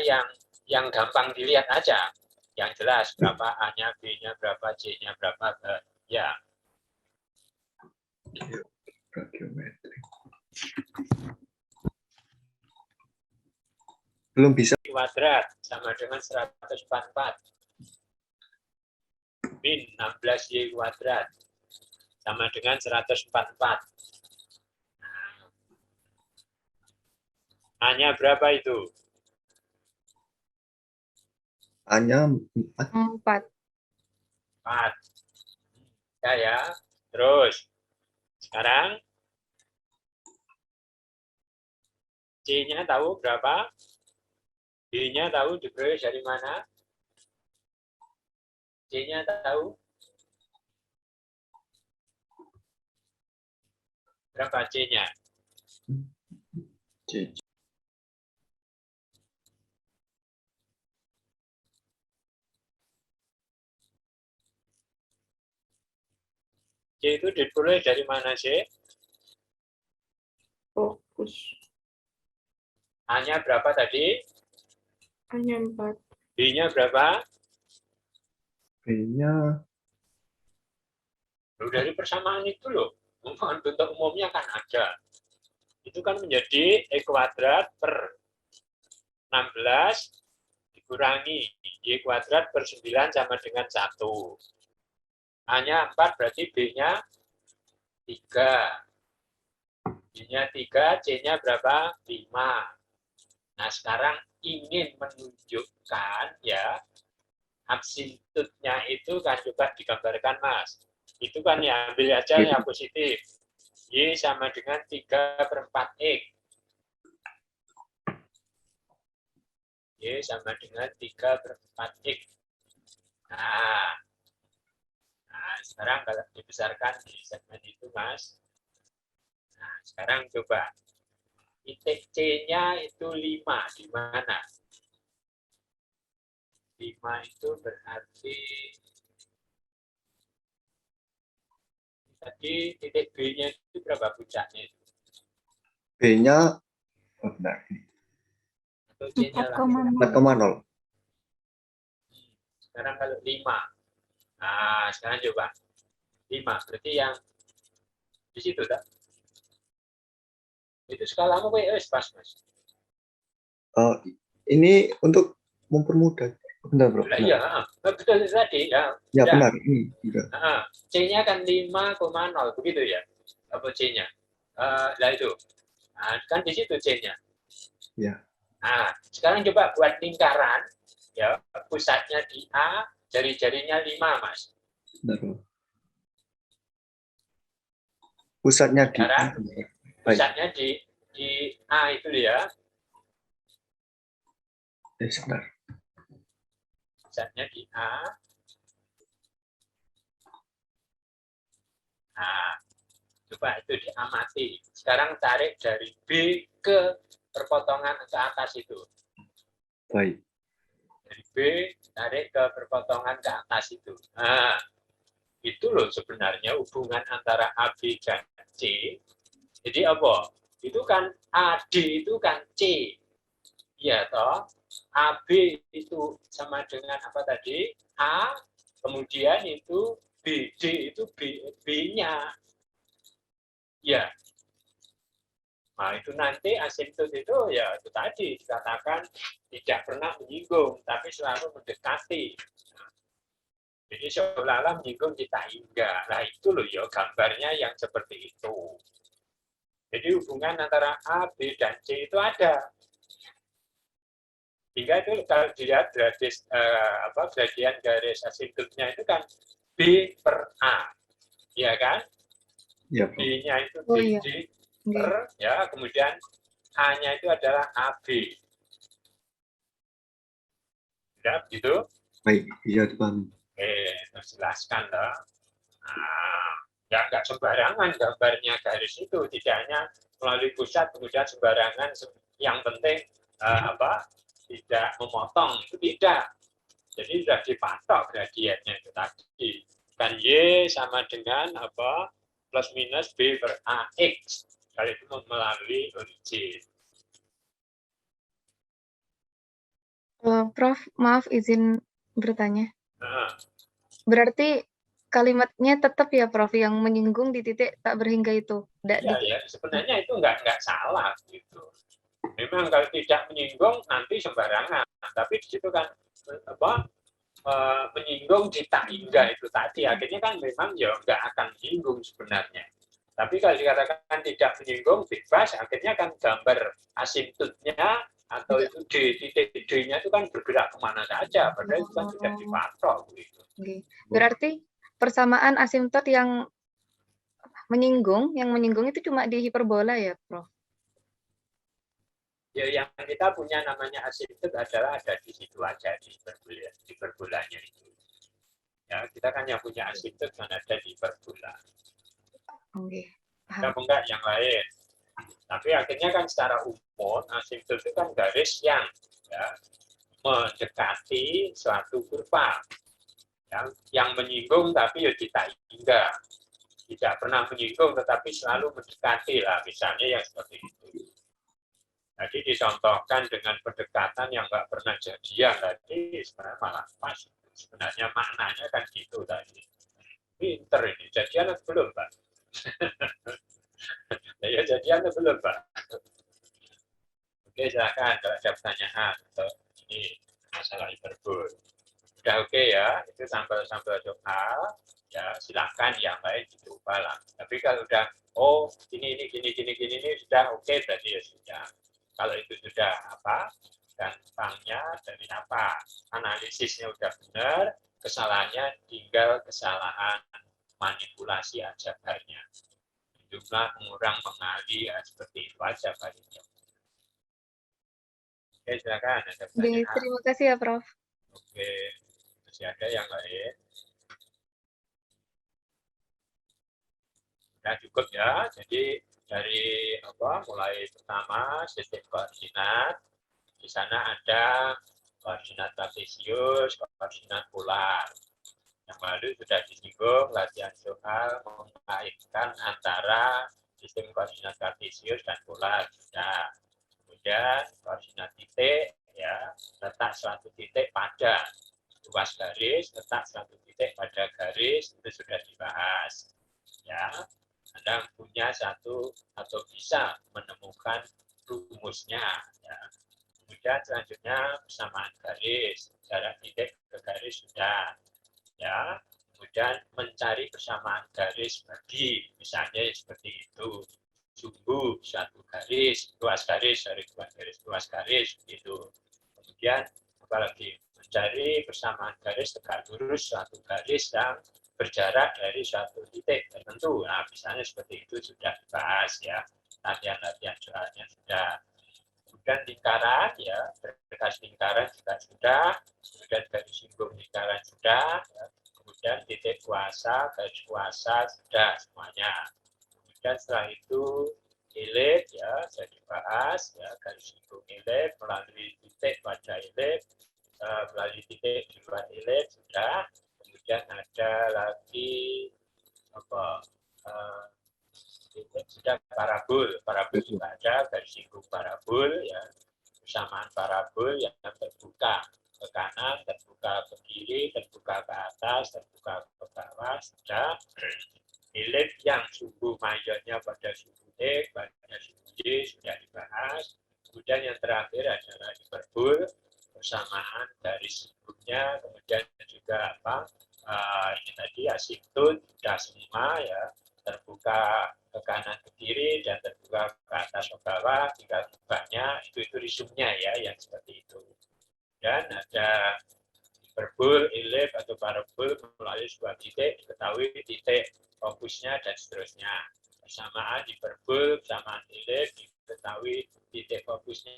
yang gampang dilihat aja. Yang jelas berapa A-nya, B-nya berapa, C-nya berapa. Ya. Geometri. Belum bisa. Kuadrat sama dengan 144. Min 16Y kuadrat sama dengan 144. A-nya berapa itu? A-nya 4. 4. Ya. Terus, sekarang C-nya tahu berapa? B-nya tahu diperoleh dari mana? C-nya tahu? Berapa C-nya? C. C itu diperoleh dari mana, C? Fokus. A-nya berapa tadi? A-nya 4. B-nya berapa? B-nya Dari persamaan itu loh. Bentuk umumnya kan ada. Itu kan menjadi E kuadrat per 16 dikurangi Y kuadrat per 9 sama dengan 1. A-nya 4 berarti B-nya 3. B-nya 3, C-nya berapa? 5. Nah, sekarang ingin menunjukkan ya absintutnya itu kan juga digambarkan, Mas. Itu kan ya ambil aja yang positif. Y sama dengan 3/4X. Y sama dengan 3/4X. Nah, sekarang kalau dibesarkan di segmen itu, Mas. Nah, sekarang coba. Titik C-nya itu 5. Di mana? 5 itu berarti tadi titik B-nya itu berapa puncaknya? B-nya benar. Atau C-nya 4,0. Sekarang kalau 5. Nah, sekarang coba. 5. Berarti yang di situ, tak? Itu skalamu kayak pas, Mas. Ini untuk mempermudah. Benar, Bro. Iya, betul tadi. Ya, ya benar. Ini juga. C-nya kan 5,0. Begitu ya? Apa C-nya? Nah, itu. Nah, kan di situ C-nya. Ya. Nah, sekarang coba buat lingkaran. Ya, pusatnya di A, jari-jarinya 5, Mas. Benar. Pusatnya di A. Pusatnya di A itu ya. Benar. Pusatnya di A. Nah, coba itu diamati. Sekarang tarik dari B ke perpotongan ke atas itu. Baik. Dari B tarik ke perpotongan ke atas itu. Nah, itu loh sebenarnya hubungan antara AB dan C. Jadi apa? Itu kan AD itu kan C. Iya toh? AB itu sama dengan apa tadi? A, kemudian itu BD itu B-nya. Ya. Nah, itu nanti asimptot itu ya itu tadi dikatakan tidak pernah menyinggung, tapi selalu mendekati. Jadi seolah-olah menyinggung kita enggak. Nah itu loh ya gambarnya yang seperti itu. Jadi hubungan antara A, B, dan C itu ada. Hingga itu kalau dilihat garis gradian garis asimptotnya itu kan B per A, ya kan? Ya, Prof. B-nya itu Oh, iya. BD per, ya, kemudian A-nya itu adalah AB. Ya, gitu? Baik, iya dipahami. Terus jelaskan loh. Nah, ya nggak sembarangan gambarnya garis itu, tidak hanya melalui pusat kemudian sembarangan. Yang penting tidak memotong, itu tidak. Jadi sudah dipatok gradiennya itu tadi. Kan Y sama dengan apa? Plus minus B per AX. Kalau itu melalui origin. Prof, maaf izin bertanya. Nah, Berarti kalimatnya tetap ya, Prof, yang menyinggung di titik tak berhingga itu. ya, sebenarnya itu nggak salah gitu. Memang kalau tidak menyinggung nanti sembarangan. Tapi di situ kan menyinggung di tak hingga itu tadi. Akhirnya kan memang ya nggak akan menyinggung sebenarnya. Tapi kalau dikatakan tidak menyinggung, bebas, akhirnya kan gambar asimptotnya atau itu titik D-nya itu kan bergerak kemana saja, padahal itu kan sudah dipatok. Gitu. Berarti persamaan asimptot yang menyinggung itu cuma di hiperbola ya, Prof? Ya, yang kita punya namanya asimptot adalah ada di situ aja, di hiperbolanya itu. Ya, kita kan yang punya asimptot kan ada di hiperbola. Oke. Ada enggak yang lain? Tapi akhirnya kan secara umum asimptot itu kan garis yang ya, mendekati suatu kurva yang menyinggung tapi ya tidak hingga, tidak pernah menyinggung tetapi selalu mendekati lah, misalnya yang seperti itu. Jadi dicontohkan dengan pendekatan yang nggak pernah jadian tadi sebenarnya malah pas. Sebenarnya maknanya kan gitu tadi. Pinter ini, jadian atau belum, Pak? Ya jadian atau belum, Pak? Oke, silakan kalau ada pertanyaan atau ini masalah hiperbol. Udah oke ya, itu sampel-sampel soal. Ya silakan yang lain dicoba lah. Tapi kalau udah gini sudah oke berarti ya sudah. Kalau itu sudah gampangnya dari analisisnya udah benar, kesalahannya tinggal kesalahan manipulasi ajabarnya. Jumlah mengurang mengalih seperti itu aja palingnya. Oke, silakan ada pertanyaan. Terima kasih ya, Prof. Oke, masih ada yang lain? Nah, cukup ya. Jadi dari mulai pertama sistem koordinat, di sana ada koordinat kartesius, koordinat polar. Yang lalu sudah disinggung latihan soal mengaitkan antara sistem koordinat kartesius dan polar. Sudah. Kemudian koordinat titik, ya, letak suatu titik pada ruas garis, letak suatu titik pada garis, itu sudah dibahas. Ya, Anda punya satu atau bisa menemukan rumusnya. Ya. Kemudian selanjutnya persamaan garis, jarak titik ke garis sudah. Ya, kemudian mencari persamaan garis bagi, misalnya seperti itu. Sumbu satu garis, luas garis, gitu. Kemudian apalagi mencari persamaan garis tegak lurus suatu garis yang berjarak dari suatu titik tertentu. Nah, misalnya seperti itu sudah dibahas ya, latihan-latihan soalnya sudah. Kemudian lingkaran ya, berkas lingkaran juga sudah, kemudian garis singgung lingkaran sudah, ya. Kemudian titik kuasa, garis kuasa sudah semuanya. Dan setelah itu elip ya saya dibahas ya, garis singgung elip melalui titik pada elip, melalui titik di luar elip sudah. Kemudian ada lagi sudah parabol juga ada, garis singgung parabol ya, persamaan parabol yang terbuka ke kanan, terbuka ke kiri, terbuka ke atas, terbuka ke bawah, sudah. Elip yang sumbu mayornya pada sumbu X, pada sumbu Y sudah dibahas. Kemudian yang terakhir adalah hiperbol, persamaan garis singgungnya, kemudian juga apa? Ini tadi asimptot sudah semua ya, terbuka ke kanan ke kiri dan terbuka ke atas ke bawah, tinggal bukanya itu risumnya ya yang seperti itu. Dan ada hiperbol, elip atau parabol melalui sebuah titik, diketahui titik fokusnya dan seterusnya. Persamaan hiperbol, persamaan elip, diketahui titik fokusnya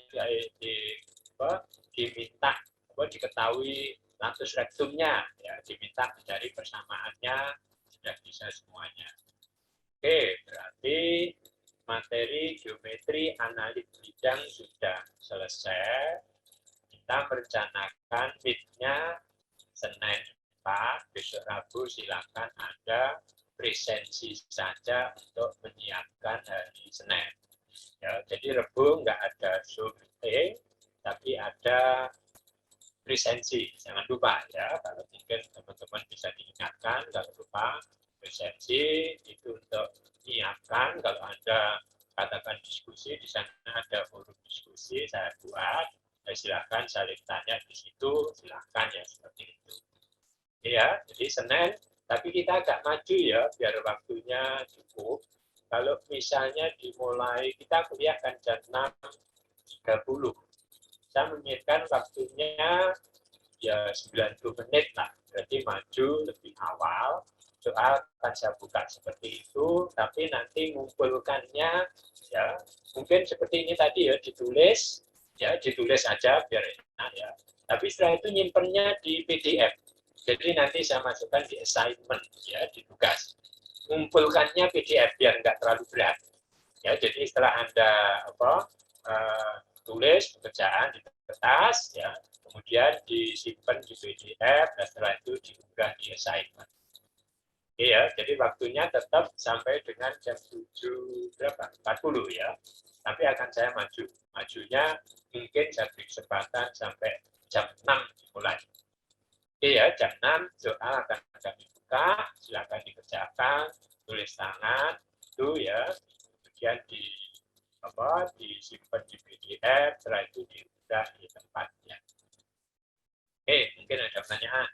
diminta diketahui latus rektumnya ya, diminta mencari persamaannya, sudah bisa semuanya. Oke, berarti materi geometri analik bidang sudah selesai. Kita merencanakan meet-nya Senin 4, besok Rabu silakan Anda presensi saja untuk menyiapkan hari Senin. Ya, jadi Rabu nggak ada Zoom meeting, tapi ada presensi. Jangan lupa ya, kalau mungkin teman-teman bisa diingatkan, kalau lupa presensi itu untuk menyiapkan. Kalau Anda katakan diskusi, di sana ada forum diskusi, saya buat. Silakan saling tanya di situ, silakan ya seperti itu. Ya, jadi Senin, tapi kita agak maju ya, biar waktunya cukup. Kalau misalnya dimulai, kita kuliah kan jam 6.30. Saya menginginkan waktunya ya 90 menit lah, berarti maju lebih awal. Soal akan saya buka seperti itu, tapi nanti mengumpulkannya ya mungkin seperti ini tadi ya, ditulis aja biar enak ya. Tapi setelah itu nyimpennya di PDF. Jadi nanti saya masukkan di assignment ya, di tugas. Mengumpulkannya PDF biar nggak terlalu berat. Ya, jadi setelah Anda tulis pekerjaan di kertas ya, kemudian disimpan di PDF dan setelah itu diunggah di assignment. Oke ya, jadi waktunya tetap sampai dengan jam 7.40 ya. Tapi akan saya maju. Majunya mungkin saya beri kesempatan sampai jam 6 dimulai. Oke ya, jam 6 soal akan kami buka, silakan dikerjakan, tulis tangan itu ya, kemudian disimpan di PDF, setelah itu diunggah di tempatnya. Oke, mungkin ada pertanyaan.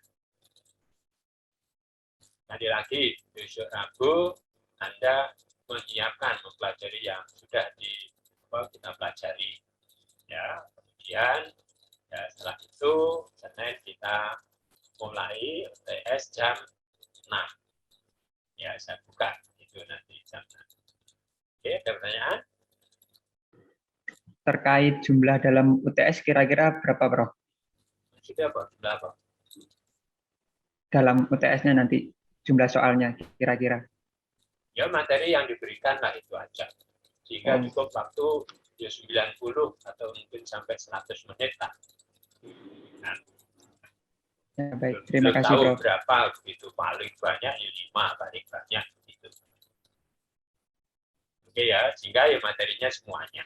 Nanti lagi besok Rabu Anda menyiapkan mempelajari yang sudah kita pelajari ya, kemudian ya, setelah itu Senin kita mulai UTS jam 6 ya, saya buka itu nanti jam 6. Oke, ada pertanyaan? Terkait jumlah dalam UTS kira-kira berapa, Prof? Sudah apa? Jumlah apa? Dalam UTS-nya nanti jumlah soalnya kira-kira? Ya, materi yang diberikan lah itu aja. Sehingga cukup waktu ya 90 atau mungkin sampai 100 menit lah. Nah, ya, baik, terima kasih, tahu Prof. Berapa begitu, paling banyak ya 5, paling banyak gitu. Oke ya, sehingga ya materinya semuanya.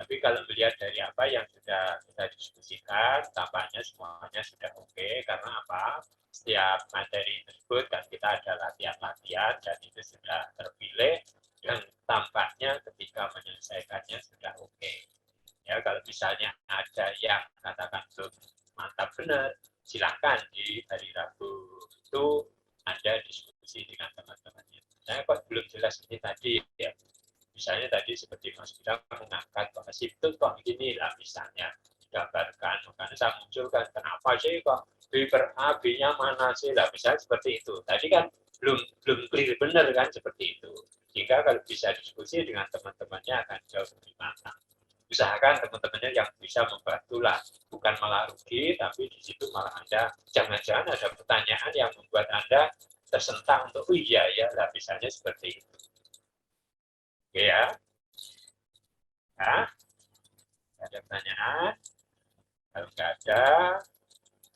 Tapi kalau melihat dari apa yang sudah kita diskusikan, tampaknya semuanya sudah oke. Karena apa? Setiap materi tersebut kan kita ada latihan-latihan dan itu sudah terpilih yang tampaknya ketika menyelesaikannya sudah oke. Ya, kalau misalnya ada yang katakan belum mantap benar, silakan di hari Rabu itu Anda diskusi dengan teman-temannya. Saya kok belum jelas ini tadi ya. Misalnya tadi seperti Mas bilang mengangkat asimptot kok begini lah misalnya digambarkan, makanya saya munculkan kenapa sih kok B per A, B-nya mana sih lah misalnya seperti itu. Tadi kan belum clear benar kan seperti itu. Jika kalau bisa diskusi dengan teman-temannya akan jauh lebih matang. Usahakan teman-temannya yang bisa membantu lah, bukan malah rugi, tapi di situ malah Anda jangan-jangan ada pertanyaan yang membuat Anda tersentang untuk oh iya ya lah misalnya seperti itu. Oke ya. Nah, ada pertanyaan? Kalau nggak ada,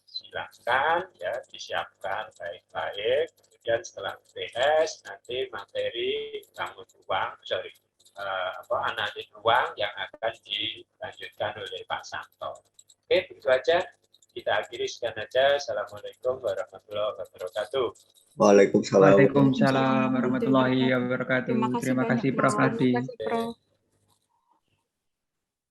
silakan ya disiapkan baik-baik kemudian setelah UTS nanti materi bangun ruang, analisis ruang yang akan dilanjutkan oleh Pak Santo. Oke, begitu aja. Kita akhiri sekian aja. Assalamualaikum warahmatullahi wabarakatuh. Waalaikumsalam. Waalaikumsalam warahmatullahi wabarakatuh. Terima kasih banyak, Prof. Prof. Adi. Terima kasih, Prof.